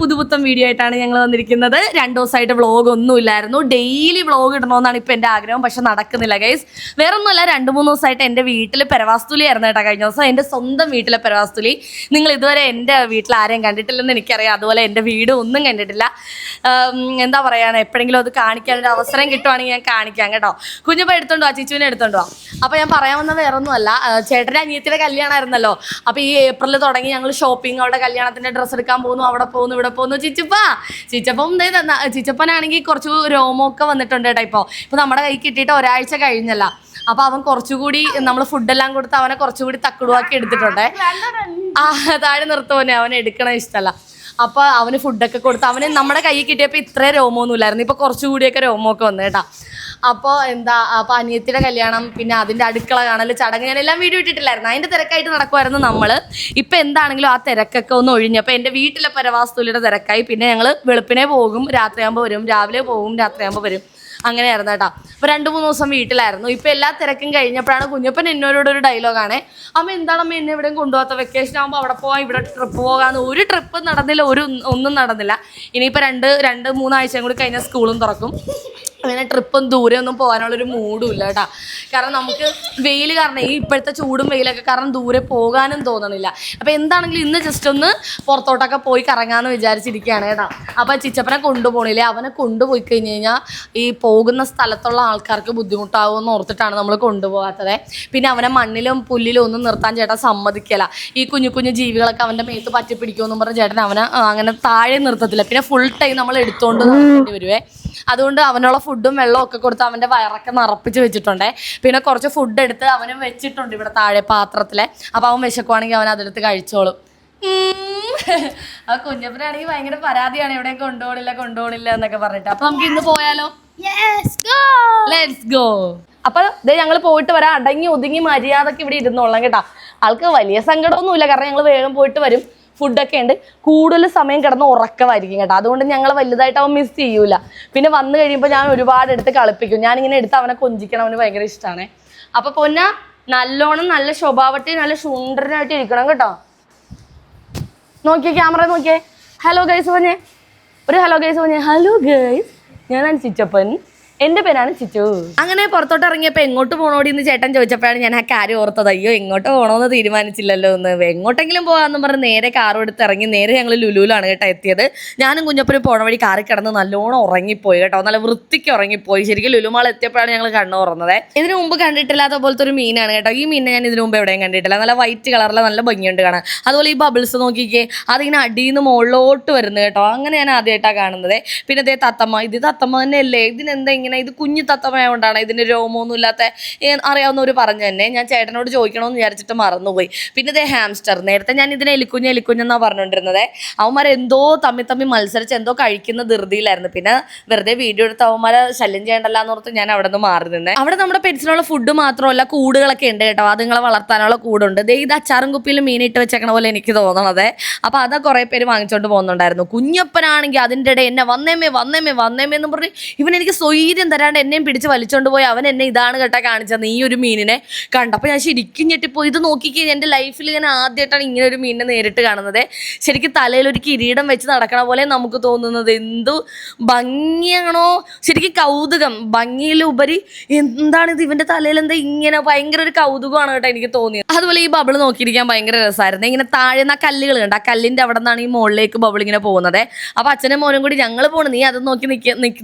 പുതുപുത്തൻ വീഡിയോ ആയിട്ടാണ് ഞങ്ങൾ വന്നിരിക്കുന്നത്. 2 ദിവസമായിട്ട് വ്ളോഗ് ഒന്നും ഇല്ലായിരുന്നു. ഡെയിലി വ്ളോഗ് ഇടണമെന്നാണ് ഇപ്പം എൻ്റെ ആഗ്രഹം, പക്ഷെ നടക്കുന്നില്ല ഗൈസ്. വേറെ ഒന്നുമല്ല, 2-3 ദിവസമായിട്ട് എൻ്റെ വീട്ടിൽ പെരവാസ്തുലി ആയിരുന്നു കേട്ടോ. കഴിഞ്ഞ ദിവസം എൻ്റെ സ്വന്തം വീട്ടിലെ പെരവാസ്തുലി. നിങ്ങൾ ഇതുവരെ എൻ്റെ വീട്ടിൽ ആരെയും കണ്ടിട്ടില്ലെന്ന് എനിക്കറിയാം, അതുപോലെ എൻ്റെ വീട് ഒന്നും കണ്ടിട്ടില്ല. എന്താ പറയുക, എപ്പോഴെങ്കിലും അത് കാണിക്കാനൊരു അവസരം കിട്ടുവാണെങ്കിൽ ഞാൻ കാണിക്കാം കേട്ടോ. കുഞ്ഞപ്പോൾ എടുത്തോണ്ട് വാ, ചിച്ചുവിനെ എടുത്തോണ്ട് വാ. അപ്പോൾ ഞാൻ പറയാൻ വന്ന വേറെ ഒന്നുമല്ല, ചേട്ടൻ്റെ അനിയത്തിയുടെ കല്യാണമായിരുന്നല്ലോ. അപ്പോൾ ഈ ഏപ്രിൽ തുടങ്ങി ഞങ്ങൾ ഷോപ്പിംഗ്, അവിടെ കല്യാണത്തിൻ്റെ ഡ്രസ്സ് എടുക്കാൻ പോകുന്നു, അവിടെ പോകുന്നു, ഇവിടെ പോകുന്നു. ചിച്ചപ്പം ചിച്ചപ്പനാണെങ്കിൽ കുറച്ച് രോമമൊക്കെ വന്നിട്ടുണ്ട് കേട്ടോ. ഇപ്പോൾ നമ്മുടെ കൈ കിട്ടിയിട്ട് ഒരാഴ്ച കഴിഞ്ഞല്ല. അപ്പോൾ അവൻ കുറച്ചുകൂടി നമ്മൾ ഫുഡെല്ലാം കൊടുത്ത് അവനെ കുറച്ചുകൂടി തക്കുടുവാക്കി എടുത്തിട്ടുണ്ടേ. താഴെ നിർത്തുവനെ അവൻ എടുക്കണ ഇഷ്ടമല്ല. അപ്പോൾ അവന് ഫുഡൊക്കെ കൊടുത്ത് അവന് നമ്മുടെ കൈ കിട്ടിയപ്പോൾ ഇത്രയും രോമമൊന്നും ഇല്ലായിരുന്നു. ഇപ്പോൾ കുറച്ചുകൂടിയൊക്കെ രോമമൊക്കെ വന്നു കേട്ടോ. അപ്പോൾ അപ്പോൾ അനിയത്തിയുടെ കല്യാണം, പിന്നെ അതിൻ്റെ അടുക്കള കാണൽ ചടങ്ങ്, ഞാനെല്ലാം വീഡിയോ ഇട്ടിട്ടില്ലായിരുന്നു. അതിൻ്റെ തിരക്കായിട്ട് നടക്കുമായിരുന്നു നമ്മൾ. ഇപ്പം എന്താണെങ്കിലും ആ തിരക്കൊക്കെ ഒന്ന് ഒഴിഞ്ഞപ്പോൾ എൻ്റെ വീട്ടിലെ പരവാസ്തുലിയുടെ തിരക്കായി. പിന്നെ ഞങ്ങൾ വെളുപ്പിനെ പോകും, രാത്രിയാകുമ്പോൾ വരും, രാവിലെ പോകും, രാത്രിയാകുമ്പോൾ വരും, അങ്ങനെയായിരുന്നു കേട്ടോ. അപ്പോൾ 2-3 ദിവസം വീട്ടിലായിരുന്നു. ഇപ്പോൾ എല്ലാ തിരക്കും കഴിഞ്ഞപ്പോഴാണ് കുഞ്ഞപ്പൻ എന്നോടൊരു ഡയലോഗാണേ, അമ്മ എന്താണ് അമ്മ എന്നെ എവിടെയും കൊണ്ടുപോകാത്ത, വെക്കേഷൻ ആകുമ്പോൾ അവിടെ പോകാം, ഇവിടെ ട്രിപ്പ് പോകാമെന്ന്. ഒരു ട്രിപ്പ് നടന്നില്ല, ഒന്നും നടന്നില്ല. ഇനിയിപ്പോൾ 2-3 ആഴ്ചയും കൂടി കഴിഞ്ഞാൽ സ്കൂളും തുറക്കും. അങ്ങനെ ട്രിപ്പും ദൂരെ ഒന്നും പോകാനുള്ളൊരു മൂഡും ഇല്ല കേട്ടോ. കാരണം നമുക്ക് വെയിൽ കാരണം, ഈ ഇപ്പോഴത്തെ ചൂടും വെയിലൊക്കെ കാരണം ദൂരെ പോകാനും തോന്നണില്ല. അപ്പോൾ എന്താണെങ്കിലും ഇന്ന് ജസ്റ്റ് ഒന്ന് പുറത്തോട്ടൊക്കെ പോയി കറങ്ങാമെന്ന് വിചാരിച്ചിരിക്കുകയാണ് കേട്ടോ. അപ്പോൾ ചിച്ചപ്പനെ കൊണ്ടുപോകണില്ലേ, അവനെ കൊണ്ടുപോയി കഴിഞ്ഞ് കഴിഞ്ഞാൽ ഈ പോകുന്ന സ്ഥലത്തുള്ള ആൾക്കാർക്ക് ബുദ്ധിമുട്ടാകുമെന്ന് ഓർത്തിട്ടാണ് നമ്മൾ കൊണ്ടുപോകാത്തത്. പിന്നെ അവനെ മണ്ണിലും പുല്ലിലും ഒന്നും നിർത്താൻ ചേട്ടൻ സമ്മതിക്കില്ല. ഈ കുഞ്ഞു ജീവികളൊക്കെ അവൻ്റെ മേത്ത് പറ്റി പിടിക്കുമെന്നും പറഞ്ഞ് ചേട്ടൻ അവനെ അങ്ങനെ താഴെ നിർത്തത്തില്ല. പിന്നെ ഫുൾ ടൈം നമ്മൾ എടുത്തുകൊണ്ട് നടക്കേണ്ടി വരുവേ. അതുകൊണ്ട് അവനുള്ള ഫുഡും വെള്ളവും ഒക്കെ കൊടുത്ത് അവൻ്റെ വയറൊക്കെ നിറപ്പിച്ച് വെച്ചിട്ടുണ്ടേ. പിന്നെ കുറച്ച് ഫുഡ് എടുത്ത് അവനും വെച്ചിട്ടുണ്ട് ഇവിടെ താഴെ പാത്രത്തിലെ. അപ്പോൾ അവൻ വിശക്കുവാണെങ്കിൽ അവൻ അതെടുത്ത് കഴിച്ചോളും. ആ കുഞ്ഞപ്പനാണെങ്കിൽ ഭയങ്കര പരാതിയാണ്, എവിടെയും കൊണ്ടുപോകണില്ല എന്നൊക്കെ പറഞ്ഞിട്ട്. അപ്പോൾ നമുക്ക് ഇന്ന് പോയാലോ? Let's go. അപ്പോൾ ഞങ്ങൾ പോയിട്ട് വരാം. അടങ്ങി ഒതുങ്ങി മര്യാദക്ക് ഇവിടെ ഇരുന്നോളാം കേട്ടോ. ആൾക്ക് വലിയ സങ്കടമൊന്നുമില്ല, കാരണം ഞങ്ങൾ വേഗം പോയിട്ട് വരും. ഫുഡൊക്കെ ഉണ്ട്. കൂടുതൽ സമയം കിടന്ന് ഉറക്കമായിരിക്കും കേട്ടോ. അതുകൊണ്ട് ഞങ്ങൾ വലുതായിട്ട് അവൻ മിസ് ചെയ്യൂല. പിന്നെ വന്നു കഴിയുമ്പോൾ ഞാൻ ഒരുപാട് എടുത്ത് കളിപ്പിക്കും. ഞാനിങ്ങനെ എടുത്ത് അവനെ കൊഞ്ചിക്കണം, അവന് ഭയങ്കര ഇഷ്ടമാണ്. അപ്പോൾ പൊന്ന നല്ലോണം നല്ല സ്വഭാവത്തിൽ നല്ല സുന്ദരനായിട്ട് ഇരിക്കണം കേട്ടോ. നോക്കിയേ, ക്യാമറ നോക്കിയേ. ഹലോ ഗൈസ് പറഞ്ഞേ, ഒരു ഹലോ ഗൈസ് പറഞ്ഞേ. ഹലോ ഗൈസ്, ഞാനാണ് ചിച്ചപ്പൻ, എൻ്റെ പേരാണ് ചിച്ചു. അങ്ങനെ പുറത്തോട്ട് ഇറങ്ങിയപ്പോൾ എങ്ങോട്ട് പോകണോടി എന്ന് ചേട്ടൻ ചോദിച്ചപ്പോഴാണ് ഞാൻ ആ കാര്യം ഓർത്തത്. അയ്യോ, എങ്ങോട്ട് പോകണമെന്ന് തീരുമാനിച്ചില്ലല്ലോ എന്ന്. എങ്ങോട്ടെങ്കിലും പോകാമെന്ന് പറഞ്ഞ് നേരെ കാറും എടുത്ത് ഇറങ്ങി. നേരെ ഞങ്ങൾ ലുലുവിലാണ് കേട്ടോ എത്തിയത്. ഞാനും കുഞ്ഞപ്പനും പോണ വഴി കാറിൽ കിടന്ന് നല്ലോണം ഉറങ്ങിപ്പോയി കേട്ടോ. നല്ല വൃത്തിക്ക് ഉറങ്ങിപ്പോയി. ശരിക്കും ലുലുമാൾ എത്തിയപ്പോഴാണ് ഞങ്ങൾ കണ്ണു തുറന്നത്. ഇതിനു മുമ്പ് കണ്ടിട്ടില്ലാത്ത പോലത്തെ ഒരു മീനാണ് കേട്ടോ. ഈ മീനിനെ ഞാൻ ഇതിനു മുമ്പ് എവിടെയും കണ്ടിട്ടില്ല. നല്ല വൈറ്റ് കളറിൽ നല്ല ഭംഗിയുണ്ട് കാണാൻ. അതുപോലെ ഈ ബബിൾസ് നോക്കിക്കേ, അതിങ്ങനെ അടിയിൽ നിന്ന് മുകളിലോട്ട് വരുന്നത് കേട്ടോ. അങ്ങനെ ഞാൻ ആദ്യമായിട്ടാണ് കാണുന്നത്. പിന്നെ അതേ തത്തമ്മ, ഇത് തത്തമ്മ തന്നെയല്ലേ? ഇതിനെന്താ ഇങ്ങനെ? ഇത് കുഞ്ഞു തത്തമ്മയായതുകൊണ്ടാണ് ഇതിൻ്റെ രോമമൊന്നും ഇല്ലാത്ത, അറിയാവുന്നവർ പറഞ്ഞു തന്നെ. ഞാൻ ചേട്ടനോട് ചോദിക്കണമെന്ന് വിചാരിച്ചിട്ട് മറന്നുപോയി. പിന്നെ ഇതേ ഹാംസ്റ്റർ. നേരത്തെ ഞാൻ ഇതിനെ എലിക്കുഞ്ഞെന്നാണ് പറഞ്ഞുകൊണ്ടിരുന്നത്. അവന്മാരെ എന്തോ തമ്മി മത്സരിച്ച് എന്തോ കഴിക്കുന്ന ധൃതിയിലായിരുന്നു. പിന്നെ വെറുതെ വീഡിയോ എടുത്ത് അവന്മാരെ ശല്യം ചെയ്യണ്ടല്ലോ എന്നോർത്ത് ഞാൻ അവിടെ നിന്ന് മാറി നിന്നേ. അവിടെ നമ്മുടെ പെറ്റ്സിനുള്ള ഫുഡ് മാത്രമല്ല, കൂടുകളൊക്കെ ഉണ്ട് കേട്ടോ. അതുങ്ങളെ വളർത്താനുള്ള കൂടുണ്ട്. ഇത് അച്ചാറും കുപ്പിയിൽ മീനിട്ട് വെച്ചേക്കണ പോലെ എനിക്ക് തോന്നണത്. അപ്പോൾ അത് കുറേ പേര് വാങ്ങിച്ചുകൊണ്ട് പോകുന്നുണ്ടായിരുന്നു. കുഞ്ഞപ്പനാണെങ്കിൽ അതിൻ്റെ ഇടയിൽ എന്നെ വന്നേമേ എന്ന് പറഞ്ഞ് ഇവൻ എനിക്ക് സ്വൈര്യം തരാണ്ട് എന്നെയും പിടിച്ച് വലിച്ചോണ്ട് പോയി. അവൻ എന്നെ ഇതാണ് കേട്ടോ കാണിച്ചത്, ഈ ഒരു മീനിനെ കണ്ടപ്പോൾ ഞാൻ ശരിക്കും ഞെട്ടിപ്പോയി. ഇത് നോക്കിക്കേ, എൻ്റെ ലൈഫിൽ ഞാൻ ആദ്യമായിട്ടാണ് ഇങ്ങനെ ഒരു മീനിനെ നേരിട്ട് കാണുന്നത്. ശരിക്കും തലയിൽ ഒരു കിരീടം വെച്ച് നടക്കണ പോലെ നമുക്ക് തോന്നുന്നത്. എന്തു ഭംഗിയാണോ, ശരിക്കും കൗതുകം. ഭംഗിയിലുപരി എന്താണിത്, ഇവൻ്റെ തലയിൽ എന്താ ഇങ്ങനെ, ഭയങ്കര ഒരു കൗതുകമാണ് കേട്ടോ എനിക്ക് തോന്നിയത്. അതുപോലെ ഈ ബബിൾ നോക്കിയിരിക്കാൻ ഭയങ്കര രസമായിരുന്നു. ഇങ്ങനെ താഴെ നിന്ന് ആ കല്ലുകൾ കണ്ട്, ആ കല്ലിൻ്റെ അവിടെ നിന്നാണ് ഈ മുകളിലേക്ക് ബബിൾ ഇങ്ങനെ പോകുന്നത്. അപ്പോൾ അച്ഛനും മോനും കൂടി ഞങ്ങൾ പോകണം, നീ അത് നോക്കി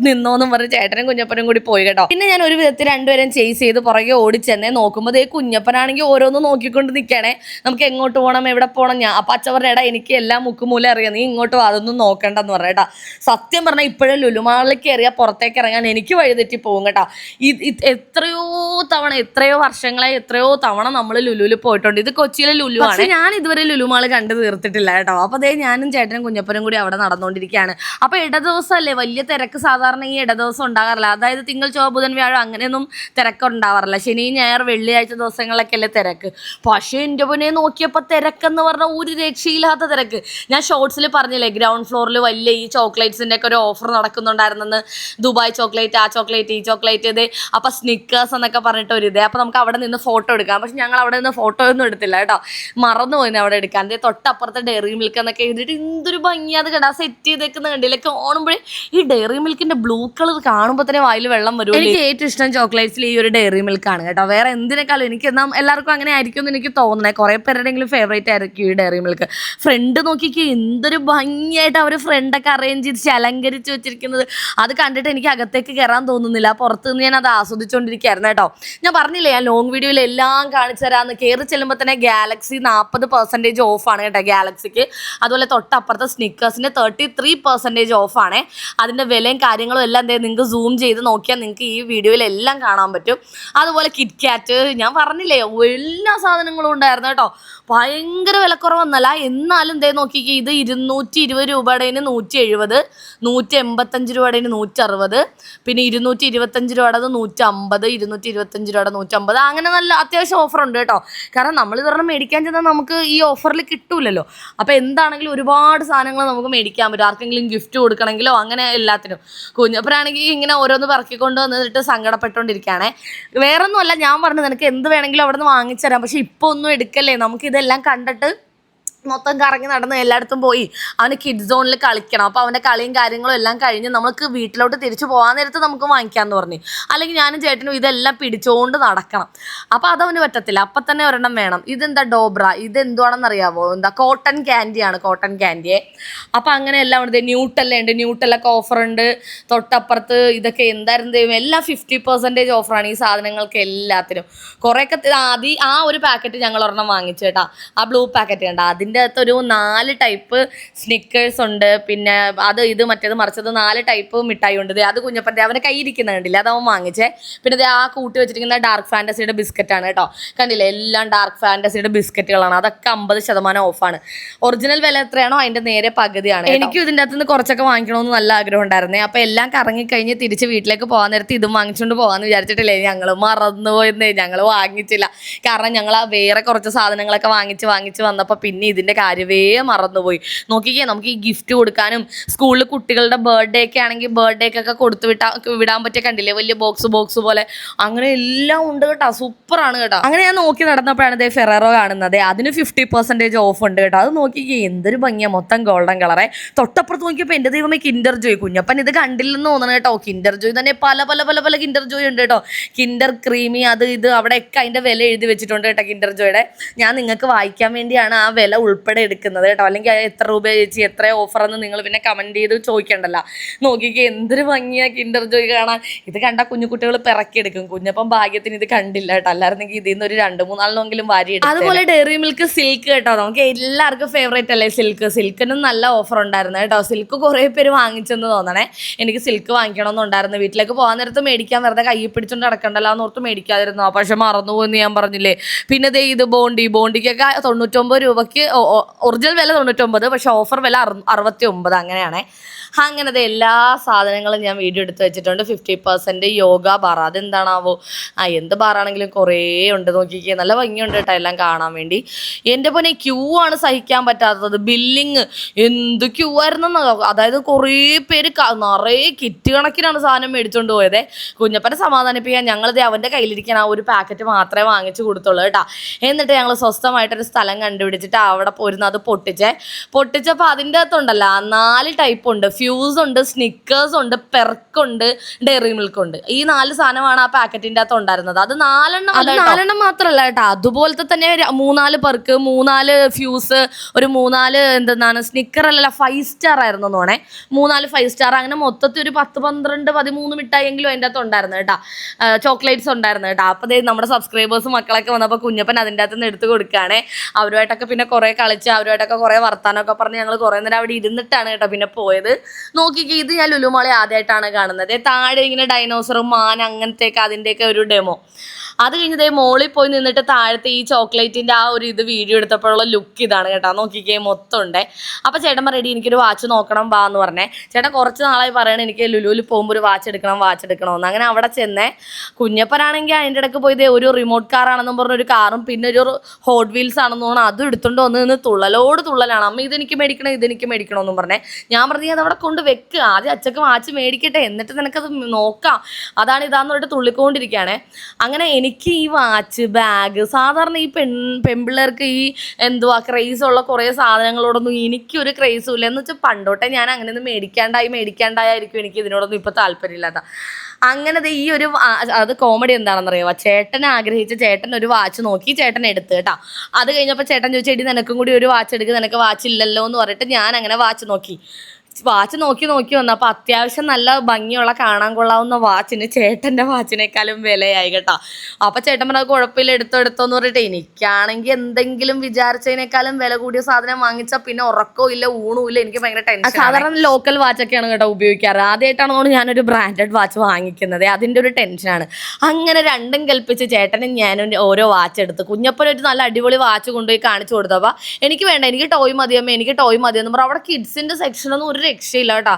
നിന്നോന്നും പറഞ്ഞ് ചേട്ടനും കുഞ്ഞപ്പനും കൂടി പോയി കേട്ടോ. പിന്നെ ഞാൻ ഒരു വിധത്തിൽ രണ്ടുപേരും ചേസ് ചെയ്ത് പുറകെ ഓടിച്ചെന്നേ. നോക്കുമ്പോൾ കുഞ്ഞപ്പനാണെങ്കിൽ ഓരോന്ന് നോക്കിക്കൊണ്ട് നിൽക്കണേ. നമുക്ക് എങ്ങോട്ട് പോകണം, എവിടെ പോകണം. ഞാൻ അപ്പം അച്ഛൻ പറഞ്ഞ, എടാ എനിക്ക് എല്ലാം മുക്കുമൂലം അറിയാം, നീ ഇങ്ങോട്ട് അതൊന്നും നോക്കണ്ടെന്ന് പറഞ്ഞ കേട്ടോ. സത്യം പറഞ്ഞാൽ ഇപ്പോഴും ലുലുമാളിലേക്ക് എറിയാൽ പുറത്തേക്ക് ഇറങ്ങാൻ എനിക്ക് വഴിതെറ്റി പോകും കേട്ടോ. എത്രയോ വർഷങ്ങളായി എത്രയോ തവണ നമ്മൾ ലുലുവിൽ പോയിട്ടുണ്ട്. ഇത് കൊച്ചിയിലെ ലുലു ആണ്. ഞാൻ ഇതുവരെ ലുലുമാൾ കണ്ടു തീർത്തിട്ടില്ല കേട്ടോ. അപ്പോൾ അതേ ഞാനും ചേട്ടനും കുഞ്ഞപ്പനും കൂടി അവിടെ നടന്നുകൊണ്ടിരിക്കുകയാണ്. അപ്പോൾ ഇടദിവസമല്ലേ, വലിയ തിരക്ക് സാധാരണ ഈ ഇടദിവസം ഉണ്ടാകാറില്ല. അതായത് തിങ്കൾ ചൊവ്വ ബുധൻ വ്യാഴം അങ്ങനെയൊന്നും തിരക്കുണ്ടാവാറില്ല. ശനി ഞായർ വെള്ളിയാഴ്ച ദിവസങ്ങളിലൊക്കെ അല്ലേ തിരക്ക്. പക്ഷേ എൻ്റെ പൊന്നെ നോക്കിയപ്പോൾ തിരക്കെന്ന് പറഞ്ഞാൽ ഒരു രക്ഷയില്ലാത്ത തിരക്ക്. ഞാൻ ഷോർട്സിൽ പറഞ്ഞില്ലേ ഗ്രൗണ്ട് ഫ്ലോറിൽ വലിയ ഈ ചോക്ലേറ്റ്സിൻ്റെ ഒക്കെ ഒരു ഓഫർ നടക്കുന്നുണ്ടായിരുന്നെന്ന്. ദുബായ് ചോക്ലേറ്റ്, ആ ചോക്ലേറ്റ്, ഈ ചോക്ലേറ്റ് ഇത്, അപ്പോൾ സ്നിക്കേഴ്സ് എന്നൊക്കെ പറഞ്ഞിട്ട് ഒരു ഇത്. അപ്പോൾ നമുക്ക് അവിടെ നിന്ന് ഫോട്ടോ എടുക്കാം. പക്ഷെ ഞങ്ങൾ അവിടെ നിന്ന് ഫോട്ടോ ഒന്നും എടുത്തില്ല കേട്ടോ, മറന്നുപോയി അവിടെ എടുക്കാൻ. അതേ തൊട്ടപ്പുറത്തെ ഡെയറി മിൽക്ക് എന്നൊക്കെ എഴുതിയിട്ട് എന്തൊരു ഭംഗിയാത് കേട്ടോ സെറ്റ് ചെയ്തേക്കുന്ന കണ്ടില്ല. കാണുമ്പോഴേ ഈ ഡെയറി മിൽക്കിന്റെ ബ്ലൂ കളർ കാണുമ്പോൾ തന്നെ വായിൽ വെള്ളം വരും. എനിക്ക് ഏറ്റവും ഇഷ്ടം ചോക്ലേറ്റ്സിൽ ഈ ഒരു ഡെയറി മിൽക്ക് ആണ് കേട്ടോ. വേറെ എന്തിനേക്കാളും എനിക്ക് എന്നാൽ എല്ലാവർക്കും അങ്ങനെ ആയിരിക്കും എന്ന് എനിക്ക് തോന്നുന്നത്. കുറേ പേരുടെയെങ്കിലും ഫേവറേറ്റ് ആയിരിക്കും ഈ ഡെയറി മിൽക്ക്. ഫ്രണ്ട് നോക്കിക്ക് എന്തൊരു ഭംഗിയായിട്ട് അവർ ഫ്രണ്ടൊക്കെ അറേഞ്ച് ചെയ്ത് അലങ്കരിച്ച് വെച്ചിരിക്കുന്നത്. അത് കണ്ടിട്ട് എനിക്ക് അകത്തേക്ക് കയറാൻ തോന്നുന്നില്ല. പുറത്ത് നിന്ന് ഞാൻ അത് ആസ്വദിച്ചുകൊണ്ടിരിക്കുകയായിരുന്നു കേട്ടോ. ഞാൻ പറഞ്ഞില്ലേ ഞാൻ ലോങ് വീഡിയോയിൽ എല്ലാം കാണിച്ചു തരാമെന്ന്. കയറി ചെല്ലുമ്പോൾ തന്നെ ഗാലക്സി 40% ഓഫാണ് കേട്ടോ ഗാലക്സിക്ക്. അതുപോലെ തൊട്ടപ്പുറത്തെ സ്നിക്കേഴ്സിന് 33% ഓഫാണ്. അതിൻ്റെ വിലയും കാര്യങ്ങളും എല്ലാം എന്തായാലും നിങ്ങൾക്ക് സൂം ചെയ്ത് നോക്കിയാൽ നിങ്ങൾക്ക് ഈ വീഡിയോയിലെല്ലാം കാണാൻ പറ്റും. അതുപോലെ കിറ്റ് കാറ്റ്, ഞാൻ പറഞ്ഞില്ലേ എല്ലാ സാധനങ്ങളും ഉണ്ടായിരുന്നു കേട്ടോ. ഭയങ്കര വിലക്കുറവൊന്നല്ല. എന്നാലും ദേ നോക്കിക്കേ, ഇത് 220 രൂപയുടെ 170, 185 രൂപയുടെ 160, പിന്നെ 225 രൂപയുടെ 150, 225 രൂപയുടെ 150. അങ്ങനെ നല്ല അത്യാവശ്യം ഓഫറുണ്ട് കേട്ടോ. കാരണം നമ്മൾ ഇതൊരെണ്ണം മേടിക്കാൻ ചെന്നാൽ നമുക്ക് ഈ ഓഫറിൽ കിട്ടൂലല്ലോ. അപ്പോൾ എന്താണെങ്കിലും ഒരുപാട് സാധനങ്ങൾ നമുക്ക് മേടിക്കാൻ പറ്റും. ആർക്കെങ്കിലും ഗിഫ്റ്റ് കൊടുക്കണമെങ്കിലോ അങ്ങനെ എല്ലാത്തിനും. കുഞ്ഞപ്പനാണെങ്കിൽ ഇങ്ങനെ ഓരോന്ന് പറക്കിക്കൊണ്ട് വന്നിട്ട് സങ്കടപ്പെട്ടുകൊണ്ടിരിക്കുകയാണേ. വേറൊന്നുമല്ല, ഞാൻ പറഞ്ഞു നിനക്ക് എന്ത് വേണമെങ്കിലും അവിടെ നിന്ന് വാങ്ങിച്ചു തരാം, പക്ഷെ ഇപ്പോൾ ഒന്നും എടുക്കല്ലേ, നമുക്ക് ഇതെല്ലാം കണ്ടിട്ട് മൊത്തം കറങ്ങി നടന്ന് എല്ലായിടത്തും പോയി അവന് കിഡ് സോണിൽ കളിക്കണം. അപ്പോൾ അവൻ്റെ കളിയും കാര്യങ്ങളും എല്ലാം കഴിഞ്ഞ് നമുക്ക് വീട്ടിലോട്ട് തിരിച്ചു പോകാൻ നേരത്ത് നമുക്ക് വാങ്ങിക്കാമെന്ന് പറഞ്ഞു. അല്ലെങ്കിൽ ഞാനും ചേട്ടനും ഇതെല്ലാം പിടിച്ചുകൊണ്ട് നടക്കണം. അപ്പോൾ അതവന് പറ്റത്തില്ല. അപ്പം തന്നെ ഒരെണ്ണം വേണം. ഇതെന്താ ഡോബ്ര, ഇതെന്തുവാണെന്ന് അറിയാമോ? എന്താ കോട്ടൺ ക്യാൻഡിയാണ്, കോട്ടൺ ക്യാൻഡിയെ. അപ്പോൾ അങ്ങനെ എല്ലാം ഉണ്ട്. ന്യൂട്ടല്ല ഉണ്ട്, ന്യൂട്ടല്ലൊക്കെ ഓഫറുണ്ട്. തൊട്ടപ്പുറത്ത് ഇതൊക്കെ എന്തായിരുന്നു ദൈവം, എല്ലാം 50% ഓഫറാണ് ഈ സാധനങ്ങൾക്ക് എല്ലാത്തിനും. കുറേയൊക്കെ ആ ഒരു പാക്കറ്റ് ഞങ്ങൾ ഒരെണ്ണം വാങ്ങിച്ചു കേട്ടോ. ആ ബ്ലൂ പാക്കറ്റ് കണ്ട, അതിൻ്റെ അകത്തൊരു 4 ടൈപ്പ് സ്നിക്കേഴ്സ് ഉണ്ട്. പിന്നെ അത് ഇത് മറ്റേത് മറിച്ചത് 4 ടൈപ്പ് മിഠായി ഉണ്ട്. അത് കുഞ്ഞപ്പൻ്റെ അവൻ്റെ കയ്യിരിക്കുന്ന കണ്ടില്ല, അത് അവൻ വാങ്ങിച്ചേ. പിന്നെ ഇത് ആ കൂട്ടി വെച്ചിരിക്കുന്ന ഡാർക്ക് ഫാൻറ്റസിയുടെ ബിസ്ക്കറ്റാണ് കേട്ടോ. കണ്ടില്ലേ, എല്ലാം ഡാർക്ക് ഫാൻറ്റസിയുടെ ബിസ്ക്കറ്റുകളാണ്. അതൊക്കെ 50% ഓഫാണ്. ഒറിജിനൽ വില എത്രയാണോ അതിൻ്റെ നേരെ പകുതിയാണ്. എനിക്കും ഇതിൻ്റെ അകത്ത് നിന്ന് കുറച്ചൊക്കെ വാങ്ങിക്കണമെന്ന് നല്ല ആഗ്രഹം ഉണ്ടായിരുന്നേ. അപ്പോൾ എല്ലാം കറങ്ങിക്കഴിഞ്ഞ് തിരിച്ച് വീട്ടിലേക്ക് പോകാൻ നേരത്ത് ഇതും വാങ്ങിച്ചുകൊണ്ട് പോകാമെന്ന് വിചാരിച്ചിട്ടില്ലേ, ഞങ്ങൾ മറന്നുപോയെന്നേ, ഞങ്ങൾ വാങ്ങിച്ചില്ല. കാരണം ഞങ്ങൾ വേറെ കുറച്ച് സാധനങ്ങളൊക്കെ വാങ്ങിച്ച് വന്നപ്പോൾ പിന്നെ ഇതിൻ്റെ കാര്യമേ മറന്നുപോയി. നോക്കിക്കേ, നമുക്ക് ഈ ഗിഫ്റ്റ് കൊടുക്കാനും സ്കൂളിൽ കുട്ടികളുടെ ബർത്ത്ഡേ ഒക്കെ ആണെങ്കിൽ ബർത്ത്ഡേക്കൊക്കെ കൊടുത്തു വിടാൻ പറ്റിയ കണ്ടില്ലേ, വലിയ ബോക്സ് പോലെ അങ്ങനെ എല്ലാം ഉണ്ട് കേട്ടോ. സൂപ്പറാണ് കേട്ടോ. അങ്ങനെ ഞാൻ നോക്കി നടന്നപ്പോഴാണ് ഇതേ ഫെററോ കാണുന്നത്. അതിന് 50% ഓഫ് ഉണ്ട് കേട്ടോ. അത് നോക്കിക്കേ എന്തൊരു ഭംഗിയാണ്, മൊത്തം ഗോൾഡൻ കളറെ. തൊട്ടപ്പുറത്ത് നോക്കിയപ്പോൾ എൻ്റെ ദൈവമേ കിൻഡർ ജോയ്. കുഞ്ഞപ്പൻ ഇത് കണ്ടില്ലെന്ന് തോന്നണം കേട്ടോ. കിൻഡർ ജോയ് തന്നെ പല കിൻഡർ ജോയ് ഉണ്ട് കേട്ടോ. കിൻഡർ ക്രീമി അത് ഇത് അവിടെയൊക്കെ അതിൻ്റെ വില എഴുതി വെച്ചിട്ടുണ്ട് കേട്ടോ കിൻഡർ ജോയുടെ. ഞാൻ നിങ്ങൾക്ക് വായിക്കാൻ വേണ്ടിയാണ് ആ വില ഉൾപ്പെടെ എടുക്കുന്നത് കേട്ടോ. അല്ലെങ്കിൽ എത്ര രൂപ ചേച്ചി, എത്ര ഓഫറെന്ന് നിങ്ങൾ പിന്നെ കമൻറ്റ് ചെയ്ത് ചോദിക്കണ്ടല്ലോ. നോക്കിക്കേ എന്തൊരു ഭംഗിയാണ് കിൻഡർ ജോയ് കാണാൻ. ഇത് കണ്ട കുഞ്ഞുകുട്ടികൾ പിറക്കിയെടുക്കും. കുഞ്ഞപ്പം ഭാഗ്യത്തിന് ഇത് കണ്ടില്ല കേട്ടോ. അല്ലായിരുന്നെങ്കിൽ ഇതിൽ നിന്ന് ഒരു 2-3 വാരി എടുക്കും. അതുപോലെ ഡെയറി മിൽക്ക് സിൽക്ക് കേട്ടോ, നമുക്ക് എല്ലാവർക്കും ഫേവറേറ്റ് അല്ലേ സിൽക്ക്. സിൽക്കിനും നല്ല ഓഫർ ഉണ്ടായിരുന്നു കേട്ടോ. സിൽക്ക് കുറേ പേര് വാങ്ങിച്ചെന്ന് തോന്നണേ. എനിക്ക് സിൽക്ക് വാങ്ങിക്കണമെന്നുണ്ടായിരുന്നു. വീട്ടിലേക്ക് പോകാൻ നേരത്ത് മേടിക്കാൻ വെറുതെ കൈ പിടിച്ചുകൊണ്ട് നടക്കണ്ടല്ലോ എന്നോർത്ത് മേടിക്കാതിരുന്നു. പക്ഷെ മറന്നുപോയെന്ന് ഞാൻ പറഞ്ഞില്ലേ. പിന്നെ ദേ ഇത് ബോണ്ടിക്കൊക്കെ 99 രൂപയ്ക്ക് ഒറിജിനൽ വില 99, പക്ഷെ ഓഫർ വില 69. അങ്ങനെയാണേ. അങ്ങനത്തെ എല്ലാ സാധനങ്ങളും ഞാൻ വീഡിയോ എടുത്ത് വെച്ചിട്ടുണ്ട്. 50% യോഗ ബാർ, അതെന്താണാവോ, എന്ത് ബാറാണെങ്കിലും കുറേ ഉണ്ട്. നോക്കിക്കേ നല്ല ഭംഗിയുണ്ട് കേട്ടോ എല്ലാം കാണാൻ വേണ്ടി. എൻ്റെ പോലെ ക്യൂ ആണ് സഹിക്കാൻ പറ്റാത്തത്. ബില്ലിങ് എന്ത് ക്യൂ ആയിരുന്നെന്നോ. അതായത് കുറേ പേര് നിറയെ കിറ്റ് കണക്കിനാണ് സാധനം മേടിച്ചുകൊണ്ട് പോയത്. കുഞ്ഞപ്പനെ സമാധാനിപ്പിക്കാൻ ഞങ്ങളിത് അവൻ്റെ കയ്യിലിരിക്കാൻ ആ ഒരു പാക്കറ്റ് മാത്രമേ വാങ്ങിച്ചു കൊടുത്തുള്ളൂ കേട്ടോ. എന്നിട്ട് ഞങ്ങൾ സ്വസ്ഥമായിട്ടൊരു സ്ഥലം കണ്ടുപിടിച്ചിട്ട് അവിടെ പോരുന്ന അത് പൊട്ടിച്ചപ്പോൾ അതിൻ്റെ അകത്തുണ്ടല്ലോ 4 ടൈപ്പ് ഉണ്ട്. ഫ്യൂസ് ഉണ്ട്, സ്നിക്കേഴ്സ് ഉണ്ട്, പെർക്കുണ്ട്, ഡെയറി മിൽക്ക് ഉണ്ട്. ഈ 4 സാധനമാണ് ആ പാക്കറ്റിൻ്റെ അകത്ത് ഉണ്ടായിരുന്നത്. അത് 4 മാത്രമല്ല കേട്ടോ. അതുപോലത്തെ തന്നെ 3-4 പെർക്ക്, 3-4 ഫ്യൂസ്, ഒരു 3-4 എന്താണ് സ്നിക്കർ അല്ലല്ല 5 സ്റ്റാർ ആയിരുന്നു തോന്നേ. 3-4 5 സ്റ്റാർ, അങ്ങനെ മൊത്തത്തിൽ ഒരു 10-12-13 മിഠായിയെങ്കിലും അതിൻ്റെ അകത്ത് ഉണ്ടായിരുന്നു കേട്ടോ. ചോക്ലേറ്റ്സ് ഉണ്ടായിരുന്നു കേട്ടോ. അപ്പോൾ നമ്മുടെ സബ്സ്ക്രൈബേഴ്സ് മക്കളൊക്കെ വന്നപ്പോൾ കുഞ്ഞപ്പൻ അതിൻ്റെ അകത്ത് നിന്ന് എടുത്ത് കൊടുക്കുകയാണേ. അവരുമായിട്ടൊക്കെ പിന്നെ കുറേ കളിച്ച് അവരുമായിട്ടൊക്കെ കുറേ വർത്താനമൊക്കെ പറഞ്ഞ് ഞങ്ങൾ കുറേ നേരം അവിടെ ഇരുന്നിട്ടാണ് കേട്ടോ പിന്നെ പോയത്. നോക്കിക്കേ, ഇത് ഞാൻ ലുലുമാളെ ആദ്യമായിട്ടാണ് കാണുന്നത്. താഴെ ഇങ്ങനെ ഡൈനോസറും മാൻ അങ്ങനത്തെയൊക്കെ അതിൻ്റെയൊക്കെ ഒരു ഡെമോ. അത് കഴിഞ്ഞതേ മോളിൽ പോയി നിന്നിട്ട് താഴത്തെ ഈ ചോക്ലേറ്റിൻ്റെ ആ ഒരു ഇത് വീഡിയോ എടുത്തപ്പോഴുള്ള ലുക്ക് ഇതാണ് കേട്ടോ. നോക്കിക്കേ, മൊത്തം ഉണ്ടേ. അപ്പോൾ ചേട്ടൻ പറയടി എനിക്കൊരു വാച്ച് നോക്കണം വാ എന്ന് പറഞ്ഞേ. ചേട്ടൻ കുറച്ച് നാളായി പറയണേ എനിക്ക് ലുലുവിൽ പോകുമ്പോൾ ഒരു വാച്ച് എടുക്കണമെന്ന്. അങ്ങനെ അവിടെ ചെന്നേ. കുഞ്ഞപ്പനാണെങ്കിൽ അതിൻ്റെ ഇടയ്ക്ക് പോയി ഒരു റിമോട്ട് കാറാണെന്നും പറഞ്ഞൊരു കാറും പിന്നെ ഒരു ഹോട്ട് വീൽസ് ആണെന്ന് പറഞ്ഞാൽ അതും എടുത്തുകൊണ്ട് വന്ന് നിന്ന് തുള്ളലാണ്. അമ്മ ഇതെനിക്ക് മേടിക്കണമെന്നും പറഞ്ഞേ. ഞാൻ പറഞ്ഞു അതവിടെ കൊണ്ട് വെക്കുക, ആദ്യം അച്ഛക്ക് വാച്ച് മേടിക്കട്ടെ എന്നിട്ട് നിനക്കത് നോക്കാം, ഇതാന്ന് പറഞ്ഞിട്ട് തുള്ളിക്കൊണ്ടിരിക്കുകയാണേ. അങ്ങനെ എനിക്ക് ഈ വാച്ച് ബാഗ് സാധാരണ ഈ പെൺപിള്ളേർക്ക് ഈ ക്രേസുള്ള കുറേ സാധനങ്ങളോടൊന്നും എനിക്കൊരു ക്രേസും ഇല്ല. എന്ന് വെച്ചാൽ പണ്ടോട്ടെ ഞാൻ അങ്ങനെയൊന്നും മേടിക്കാണ്ടായിരിക്കും എനിക്ക് ഇതിനോടൊന്നും ഇപ്പോൾ താല്പര്യമില്ലാത്ത. അങ്ങനെ ഈ ഒരു അത് കോമഡി എന്താണെന്നറിയാമോ, ചേട്ടൻ ഒരു വാച്ച് നോക്കി ചേട്ടൻ എടുത്ത് കേട്ടോ. അത് കഴിഞ്ഞപ്പോൾ ചേട്ടൻ ചോദിച്ചു എടി നിനക്കും കൂടി ഒരു വാച്ച് എടുക്കുക, നിനക്ക് വാച്ച് ഇല്ലല്ലോ എന്ന് പറഞ്ഞിട്ട് ഞാൻ അങ്ങനെ വാച്ച് നോക്കി വന്നപ്പോൾ അത്യാവശ്യം നല്ല ഭംഗിയുള്ള കാണാൻ കൊള്ളാവുന്ന വാച്ചിന് ചേട്ടൻ്റെ വാച്ചിനേക്കാളും വിലയായി കേട്ടോ. അപ്പോൾ ചേട്ടൻ പറഞ്ഞാൽ കുഴപ്പമില്ല എടുത്തോന്ന് പറഞ്ഞിട്ട് എനിക്കാണെങ്കിൽ എന്തെങ്കിലും വിചാരിച്ചതിനേക്കാളും വില കൂടിയ സാധനം വാങ്ങിച്ചാൽ പിന്നെ ഉറക്കവും ഇല്ല ഊണും ഇല്ല, എനിക്ക് ഭയങ്കര ടെൻഷൻ. സാധാരണ ലോക്കൽ വാച്ചൊക്കെയാണ് കേട്ടോ ഉപയോഗിക്കാറ്. ആദ്യമായിട്ടാണ് ഞാനൊരു ബ്രാൻഡഡ് വാച്ച് വാങ്ങിക്കുന്നത്, അതിൻ്റെ ഒരു ടെൻഷനാണ്. അങ്ങനെ രണ്ടും കൽപ്പിച്ച് ചേട്ടനും ഞാനും ഓരോ വാച്ച് എടുത്ത് കുഞ്ഞപ്പനൊരു നല്ല അടിപൊളി വാച്ച് കൊണ്ടുപോയി കാണിച്ചു കൊടുത്തപ്പോൾ എനിക്ക് വേണ്ട, എനിക്ക് ടോയ് മതിയെന്ന് പറഞ്ഞാൽ അവിടെ കിഡ്സിൻ്റെ സെക്ഷനൊന്നും ഒരു രക്ഷയില്ല കേട്ടോ.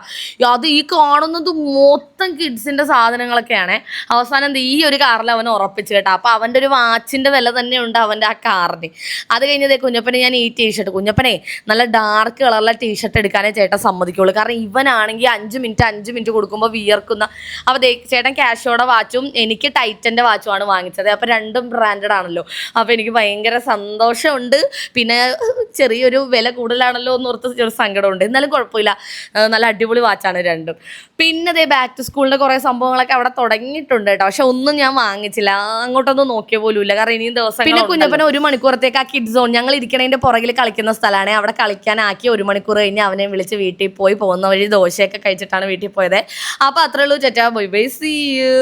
അത് ഈ കാണുന്നത് മൊത്തം കിഡ്സിൻ്റെ സാധനങ്ങളൊക്കെയാണ്. അവസാനം ഈ ഒരു കാറിൽ അവൻ ഉറപ്പിച്ചു കേട്ടോ. അപ്പോൾ അവൻ്റെ ഒരു വാച്ചിൻ്റെ വില തന്നെയുണ്ട് അവൻ്റെ ആ കാറിന്. അത് കഴിഞ്ഞതേ കുഞ്ഞപ്പനെ ഞാൻ ഈ ടീഷർട്ട്, കുഞ്ഞപ്പനെ നല്ല ഡാർക്ക് കളറിലെ ടീഷർട്ട് എടുക്കാനേ ചേട്ടൻ സമ്മതിക്കുള്ളൂ. കാരണം ഇവനാണെങ്കിൽ 5 മിനിറ്റ് കൊടുക്കുമ്പോൾ വിയർക്കുന്ന. അപ്പോൾ ചേട്ടൻ ക്യാഷോടെ വാച്ചും എനിക്ക് ടൈറ്റൻ്റെ വാച്ചുമാണ് വാങ്ങിച്ചത്. അപ്പോൾ രണ്ടും ബ്രാൻഡഡ് ആണല്ലോ. അപ്പോൾ എനിക്ക് ഭയങ്കര സന്തോഷമുണ്ട്, പിന്നെ ചെറിയൊരു വില കൂടുതലാണല്ലോ എന്നോർത്ത് ഒരു സങ്കടമുണ്ട്. എന്നാലും കുഴപ്പമില്ല, നല്ല അടിപൊളി വാച്ചാണ് രണ്ടും. പിന്നെ ബാക്ക് ടു സ്കൂളിൻ്റെ കുറേ സംഭവങ്ങളൊക്കെ അവിടെ തുടങ്ങിയിട്ടുണ്ട് കേട്ടോ. പക്ഷെ ഒന്നും ഞാൻ വാങ്ങിച്ചില്ല, അങ്ങോട്ടൊന്നും നോക്കിയ പോലും ഇല്ല, കാരണം ഇനിയും ദിവസം. പിന്നെ കുഞ്ഞപ്പനെ 1 മണിക്കൂറത്തേക്ക് ആ കിഡ് സോൺ, ഞങ്ങൾ ഇരിക്കണതിൻ്റെ പുറകിൽ കളിക്കുന്ന സ്ഥലമാണ്, അവിടെ കളിക്കാനാക്കി 1 മണിക്കൂർ കഴിഞ്ഞ് അവനെ വിളിച്ച് വീട്ടിൽ പോയി പോകുന്ന വഴി ദോശയൊക്കെ കഴിച്ചിട്ടാണ് വീട്ടിൽ പോയത്. അപ്പോൾ അത്രേ ഉള്ളൂ. ചേട്ടാ ബൈ ബൈ, സീ യു.